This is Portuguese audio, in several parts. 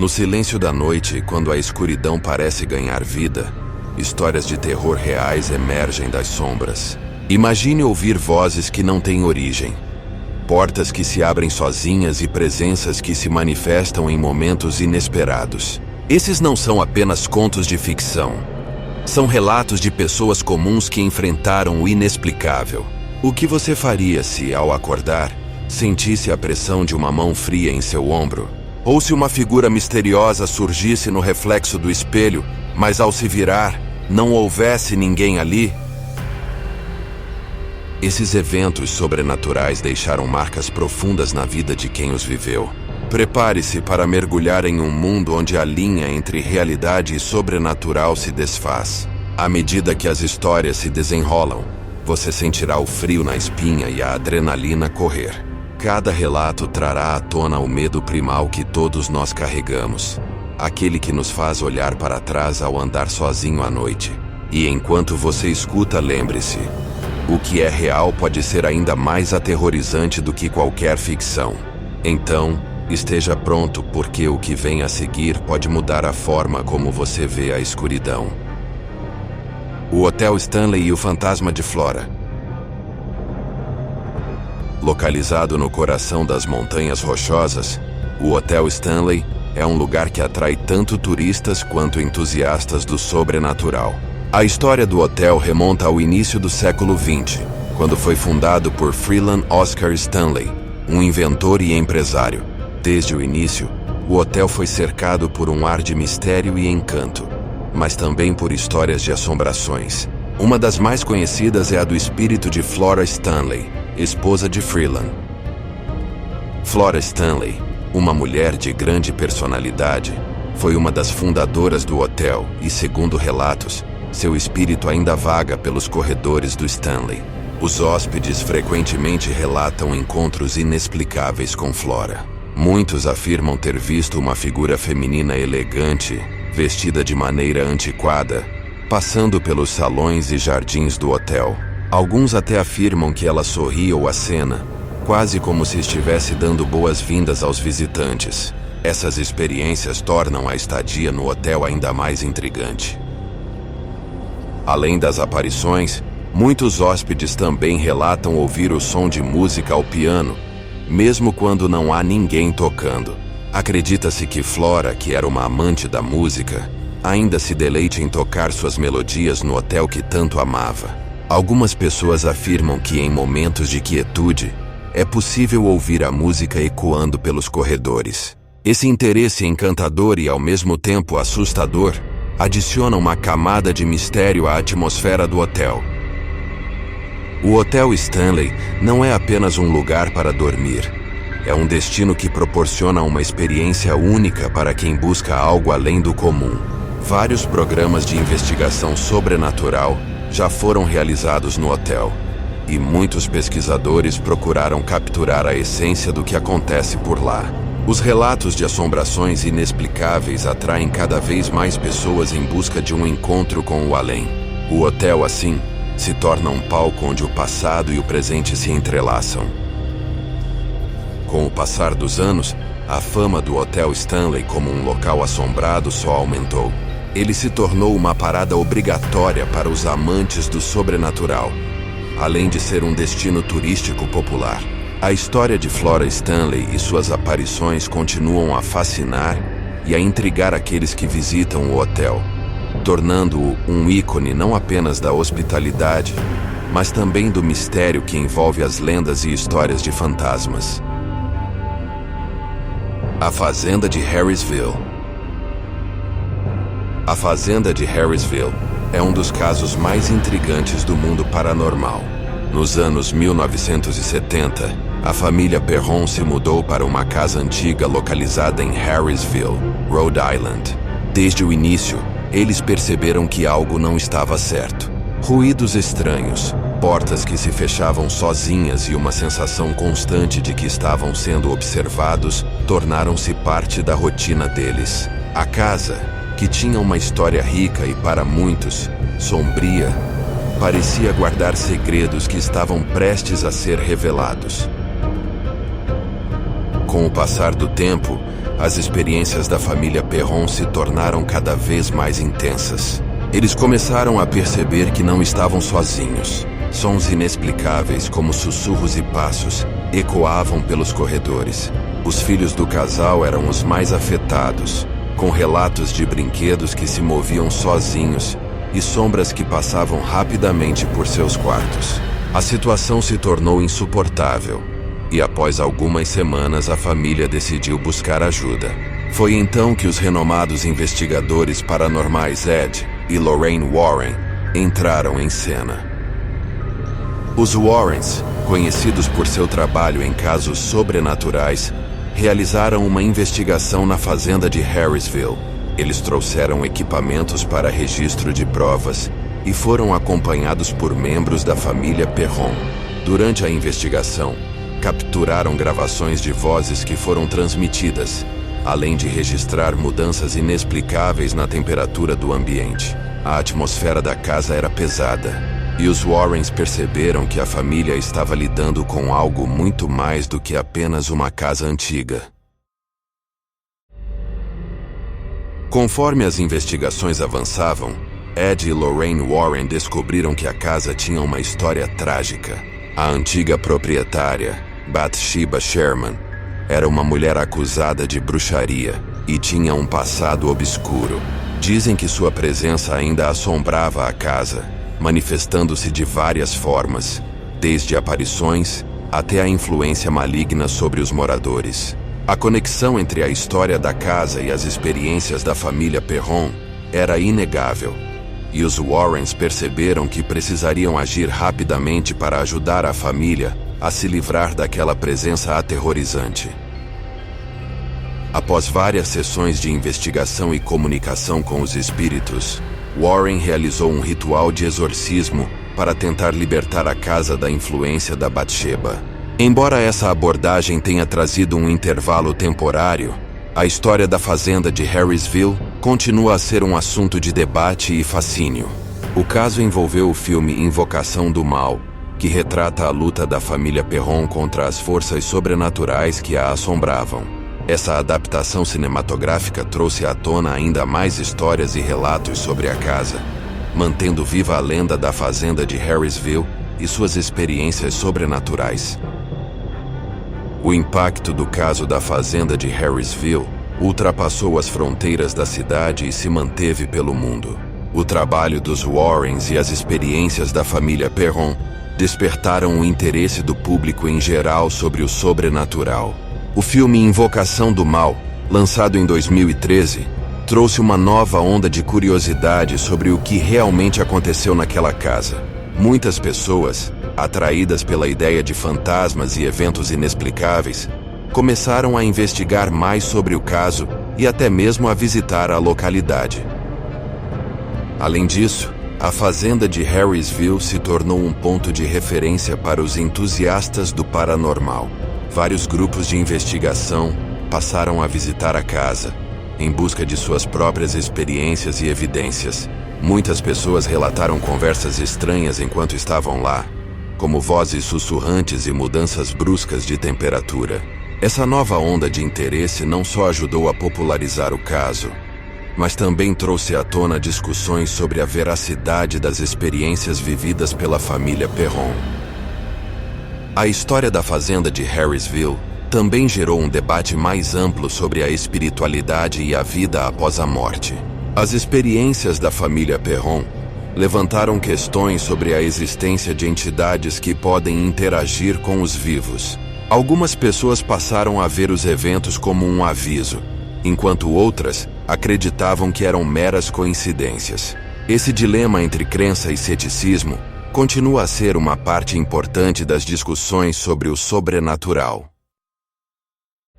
No silêncio da noite, quando a escuridão parece ganhar vida, histórias de terror reais emergem das sombras. Imagine ouvir vozes que não têm origem, portas que se abrem sozinhas e presenças que se manifestam em momentos inesperados. Esses não são apenas contos de ficção. São relatos de pessoas comuns que enfrentaram o inexplicável. O que você faria se, ao acordar, sentisse a pressão de uma mão fria em seu ombro? Ou se uma figura misteriosa surgisse no reflexo do espelho, mas ao se virar, não houvesse ninguém ali? Esses eventos sobrenaturais deixaram marcas profundas na vida de quem os viveu. Prepare-se para mergulhar em um mundo onde a linha entre realidade e sobrenatural se desfaz. À medida que as histórias se desenrolam, você sentirá o frio na espinha e a adrenalina correr. Cada relato trará à tona o medo primal que todos nós carregamos, aquele que nos faz olhar para trás ao andar sozinho à noite. E enquanto você escuta, lembre-se: o que é real pode ser ainda mais aterrorizante do que qualquer ficção. Então, esteja pronto, porque o que vem a seguir pode mudar a forma como você vê a escuridão. O Hotel Stanley e o Fantasma de Flora. Localizado no coração das Montanhas Rochosas, o Hotel Stanley é um lugar que atrai tanto turistas quanto entusiastas do sobrenatural. A história do hotel remonta ao início do século XX, quando foi fundado por Freeland Oscar Stanley, um inventor e empresário. Desde o início, o hotel foi cercado por um ar de mistério e encanto, mas também por histórias de assombrações. Uma das mais conhecidas é a do espírito de Flora Stanley, esposa de Freeland. Flora Stanley, uma mulher de grande personalidade, foi uma das fundadoras do hotel e, segundo relatos, seu espírito ainda vaga pelos corredores do Stanley. Os hóspedes frequentemente relatam encontros inexplicáveis com Flora. Muitos afirmam ter visto uma figura feminina elegante, vestida de maneira antiquada, passando pelos salões e jardins do hotel. Alguns até afirmam que ela sorria ou acena, quase como se estivesse dando boas-vindas aos visitantes. Essas experiências tornam a estadia no hotel ainda mais intrigante. Além das aparições, muitos hóspedes também relatam ouvir o som de música ao piano, mesmo quando não há ninguém tocando. Acredita-se que Flora, que era uma amante da música, ainda se deleite em tocar suas melodias no hotel que tanto amava. Algumas pessoas afirmam que em momentos de quietude, é possível ouvir a música ecoando pelos corredores. Esse interesse encantador e ao mesmo tempo assustador adiciona uma camada de mistério à atmosfera do hotel. O Hotel Stanley não é apenas um lugar para dormir. É um destino que proporciona uma experiência única para quem busca algo além do comum. Vários programas de investigação sobrenatural já foram realizados no hotel, e muitos pesquisadores procuraram capturar a essência do que acontece por lá. Os relatos de assombrações inexplicáveis atraem cada vez mais pessoas em busca de um encontro com o além. O hotel, assim, se torna um palco onde o passado e o presente se entrelaçam. Com o passar dos anos, a fama do Hotel Stanley como um local assombrado só aumentou. Ele se tornou uma parada obrigatória para os amantes do sobrenatural, além de ser um destino turístico popular. A história de Flora Stanley e suas aparições continuam a fascinar e a intrigar aqueles que visitam o hotel, tornando-o um ícone não apenas da hospitalidade, mas também do mistério que envolve as lendas e histórias de fantasmas. A Fazenda de Harrisville. A Fazenda de Harrisville é um dos casos mais intrigantes do mundo paranormal. Nos anos 1970, a família Perron se mudou para uma casa antiga localizada em Harrisville, Rhode Island. Desde o início, eles perceberam que algo não estava certo. Ruídos estranhos, portas que se fechavam sozinhas e uma sensação constante de que estavam sendo observados tornaram-se parte da rotina deles. A casa, que tinha uma história rica e, para muitos, sombria, parecia guardar segredos que estavam prestes a ser revelados. Com o passar do tempo, as experiências da família Perron se tornaram cada vez mais intensas. Eles começaram a perceber que não estavam sozinhos. Sons inexplicáveis, como sussurros e passos, ecoavam pelos corredores. Os filhos do casal eram os mais afetados, com relatos de brinquedos que se moviam sozinhos e sombras que passavam rapidamente por seus quartos. A situação se tornou insuportável, e após algumas semanas a família decidiu buscar ajuda. Foi então que os renomados investigadores paranormais Ed e Lorraine Warren entraram em cena. Os Warrens, conhecidos por seu trabalho em casos sobrenaturais, realizaram uma investigação na fazenda de Harrisville. Eles trouxeram equipamentos para registro de provas e foram acompanhados por membros da família Perron. Durante a investigação, capturaram gravações de vozes que foram transmitidas, além de registrar mudanças inexplicáveis na temperatura do ambiente. A atmosfera da casa era pesada, e os Warrens perceberam que a família estava lidando com algo muito mais do que apenas uma casa antiga. Conforme as investigações avançavam, Ed e Lorraine Warren descobriram que a casa tinha uma história trágica. A antiga proprietária, Bathsheba Sherman, era uma mulher acusada de bruxaria e tinha um passado obscuro. Dizem que sua presença ainda assombrava a casa, manifestando-se de várias formas, desde aparições até a influência maligna sobre os moradores. A conexão entre a história da casa e as experiências da família Perron era inegável, e os Warrens perceberam que precisariam agir rapidamente para ajudar a família a se livrar daquela presença aterrorizante. Após várias sessões de investigação e comunicação com os espíritos, Warren realizou um ritual de exorcismo para tentar libertar a casa da influência da Bathsheba. Embora essa abordagem tenha trazido um intervalo temporário, a história da fazenda de Harrisville continua a ser um assunto de debate e fascínio. O caso envolveu o filme Invocação do Mal, que retrata a luta da família Perron contra as forças sobrenaturais que a assombravam. Essa adaptação cinematográfica trouxe à tona ainda mais histórias e relatos sobre a casa, mantendo viva a lenda da fazenda de Harrisville e suas experiências sobrenaturais. O impacto do caso da fazenda de Harrisville ultrapassou as fronteiras da cidade e se manteve pelo mundo. O trabalho dos Warrens e as experiências da família Perron despertaram o interesse do público em geral sobre o sobrenatural. O filme Invocação do Mal, lançado em 2013, trouxe uma nova onda de curiosidade sobre o que realmente aconteceu naquela casa. Muitas pessoas, atraídas pela ideia de fantasmas e eventos inexplicáveis, começaram a investigar mais sobre o caso e até mesmo a visitar a localidade. Além disso, a fazenda de Harrisville se tornou um ponto de referência para os entusiastas do paranormal. Vários grupos de investigação passaram a visitar a casa, em busca de suas próprias experiências e evidências. Muitas pessoas relataram conversas estranhas enquanto estavam lá, como vozes sussurrantes e mudanças bruscas de temperatura. Essa nova onda de interesse não só ajudou a popularizar o caso, mas também trouxe à tona discussões sobre a veracidade das experiências vividas pela família Perron. A história da fazenda de Harrisville também gerou um debate mais amplo sobre a espiritualidade e a vida após a morte. As experiências da família Perron levantaram questões sobre a existência de entidades que podem interagir com os vivos. Algumas pessoas passaram a ver os eventos como um aviso, enquanto outras acreditavam que eram meras coincidências. Esse dilema entre crença e ceticismo continua a ser uma parte importante das discussões sobre o sobrenatural.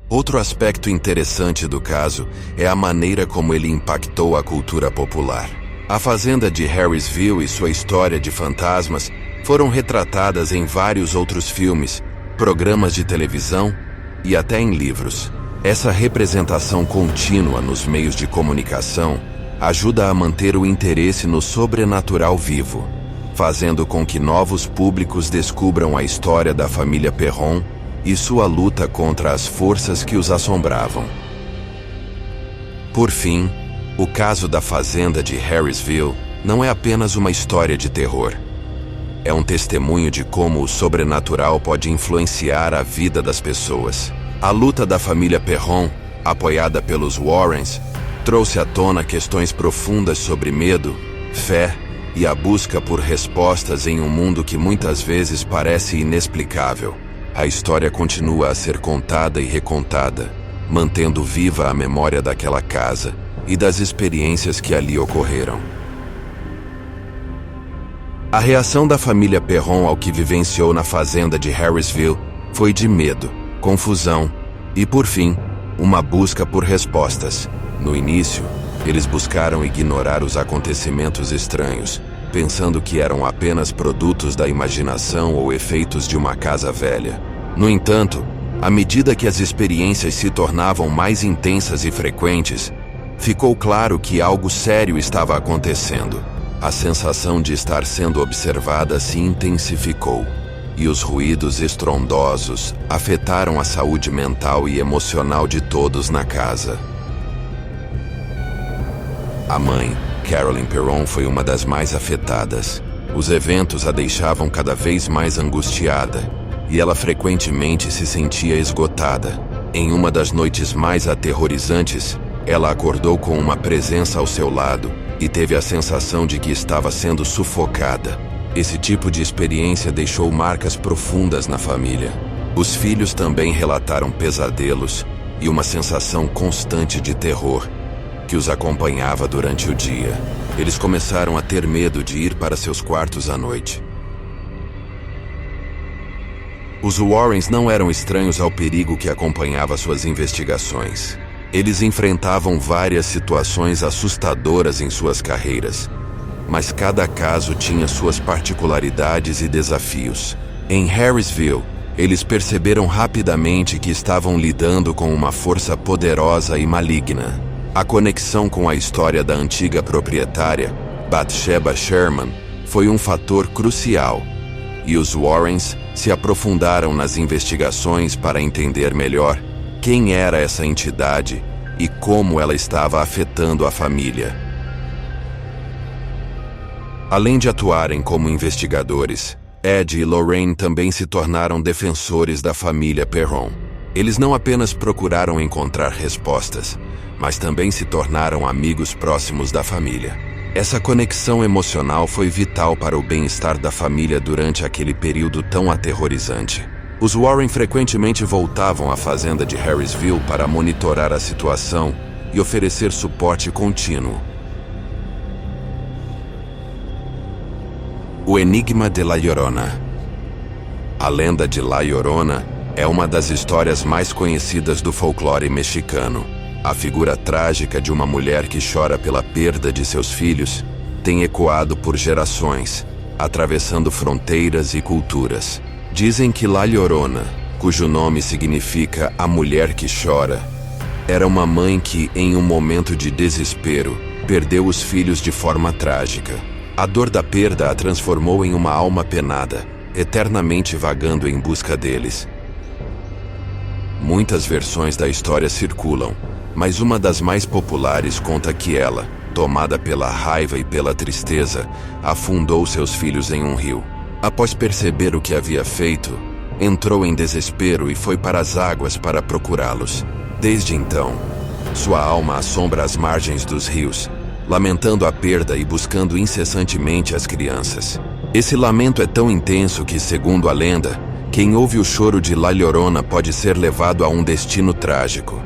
Outro aspecto interessante do caso é a maneira como ele impactou a cultura popular. A fazenda de Harrisville e sua história de fantasmas foram retratadas em vários outros filmes, programas de televisão e até em livros. Essa representação contínua nos meios de comunicação ajuda a manter o interesse no sobrenatural vivo, fazendo com que novos públicos descubram a história da família Perron e sua luta contra as forças que os assombravam. Por fim, o caso da fazenda de Harrisville não é apenas uma história de terror. É um testemunho de como o sobrenatural pode influenciar a vida das pessoas. A luta da família Perron, apoiada pelos Warrens, trouxe à tona questões profundas sobre medo, fé e a busca por respostas em um mundo que muitas vezes parece inexplicável. A história continua a ser contada e recontada, mantendo viva a memória daquela casa e das experiências que ali ocorreram. A reação da família Perron ao que vivenciou na fazenda de Harrisville foi de medo, confusão e, por fim, uma busca por respostas. No início, eles buscaram ignorar os acontecimentos estranhos, pensando que eram apenas produtos da imaginação ou efeitos de uma casa velha. No entanto, à medida que as experiências se tornavam mais intensas e frequentes, ficou claro que algo sério estava acontecendo. A sensação de estar sendo observada se intensificou, e os ruídos estrondosos afetaram a saúde mental e emocional de todos na casa. A mãe, Carolyn Perron, foi uma das mais afetadas. Os eventos a deixavam cada vez mais angustiada, e ela frequentemente se sentia esgotada. Em uma das noites mais aterrorizantes, ela acordou com uma presença ao seu lado e teve a sensação de que estava sendo sufocada. Esse tipo de experiência deixou marcas profundas na família. Os filhos também relataram pesadelos e uma sensação constante de terror que os acompanhava durante o dia. Eles começaram a ter medo de ir para seus quartos à noite. Os Warrens não eram estranhos ao perigo que acompanhava suas investigações. Eles enfrentavam várias situações assustadoras em suas carreiras, mas cada caso tinha suas particularidades e desafios. Em Harrisville, eles perceberam rapidamente que estavam lidando com uma força poderosa e maligna. A conexão com a história da antiga proprietária, Bathsheba Sherman, foi um fator crucial, e os Warrens se aprofundaram nas investigações para entender melhor quem era essa entidade e como ela estava afetando a família. Além de atuarem como investigadores, Ed e Lorraine também se tornaram defensores da família Perron. Eles não apenas procuraram encontrar respostas, mas também se tornaram amigos próximos da família. Essa conexão emocional foi vital para o bem-estar da família durante aquele período tão aterrorizante. Os Warren frequentemente voltavam à fazenda de Harrisville para monitorar a situação e oferecer suporte contínuo. O Enigma de La Llorona. A lenda de La Llorona é uma das histórias mais conhecidas do folclore mexicano. A figura trágica de uma mulher que chora pela perda de seus filhos tem ecoado por gerações, atravessando fronteiras e culturas. Dizem que La Llorona, cujo nome significa a mulher que chora, era uma mãe que, em um momento de desespero, perdeu os filhos de forma trágica. A dor da perda a transformou em uma alma penada, eternamente vagando em busca deles. Muitas versões da história circulam, mas uma das mais populares conta que ela, tomada pela raiva e pela tristeza, afundou seus filhos em um rio. Após perceber o que havia feito, entrou em desespero e foi para as águas para procurá-los. Desde então, sua alma assombra as margens dos rios, lamentando a perda e buscando incessantemente as crianças. Esse lamento é tão intenso que, segundo a lenda, quem ouve o choro de La Llorona pode ser levado a um destino trágico.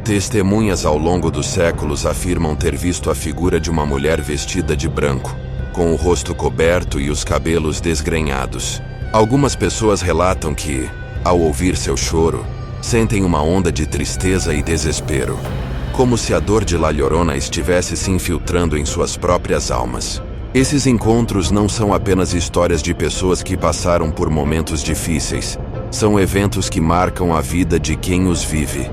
Testemunhas ao longo dos séculos afirmam ter visto a figura de uma mulher vestida de branco, com o rosto coberto e os cabelos desgrenhados. Algumas pessoas relatam que, ao ouvir seu choro, sentem uma onda de tristeza e desespero, como se a dor de La Llorona estivesse se infiltrando em suas próprias almas. Esses encontros não são apenas histórias de pessoas que passaram por momentos difíceis, são eventos que marcam a vida de quem os vive.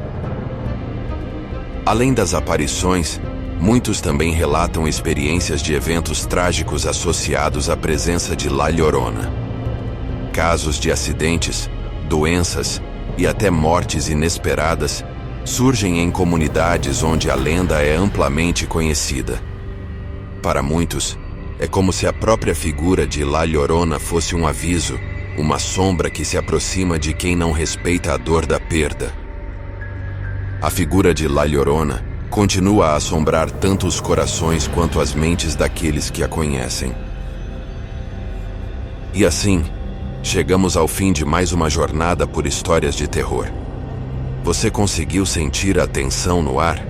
Além das aparições, muitos também relatam experiências de eventos trágicos associados à presença de La Llorona. Casos de acidentes, doenças e até mortes inesperadas Surgem em comunidades onde a lenda é amplamente conhecida. Para muitos, é como se a própria figura de La Llorona fosse um aviso, uma sombra que se aproxima de quem não respeita a dor da perda. A figura de La Llorona continua a assombrar tanto os corações quanto as mentes daqueles que a conhecem. E assim, chegamos ao fim de mais uma jornada por histórias de terror. Você conseguiu sentir a tensão no ar?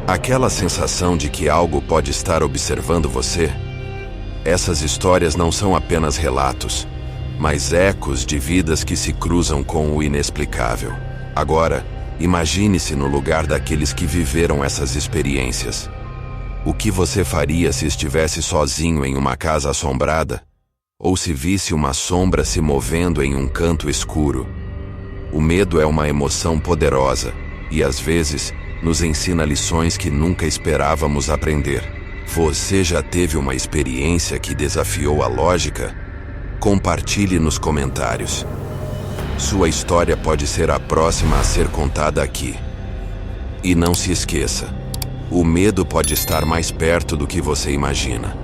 Aquela sensação de que algo pode estar observando você? Essas histórias não são apenas relatos, mas ecos de vidas que se cruzam com o inexplicável. Agora, imagine-se no lugar daqueles que viveram essas experiências. O que você faria se estivesse sozinho em uma casa assombrada? Ou se visse uma sombra se movendo em um canto escuro? O medo é uma emoção poderosa e, às vezes, nos ensina lições que nunca esperávamos aprender. Você já teve uma experiência que desafiou a lógica? Compartilhe nos comentários. Sua história pode ser a próxima a ser contada aqui. E não se esqueça, o medo pode estar mais perto do que você imagina.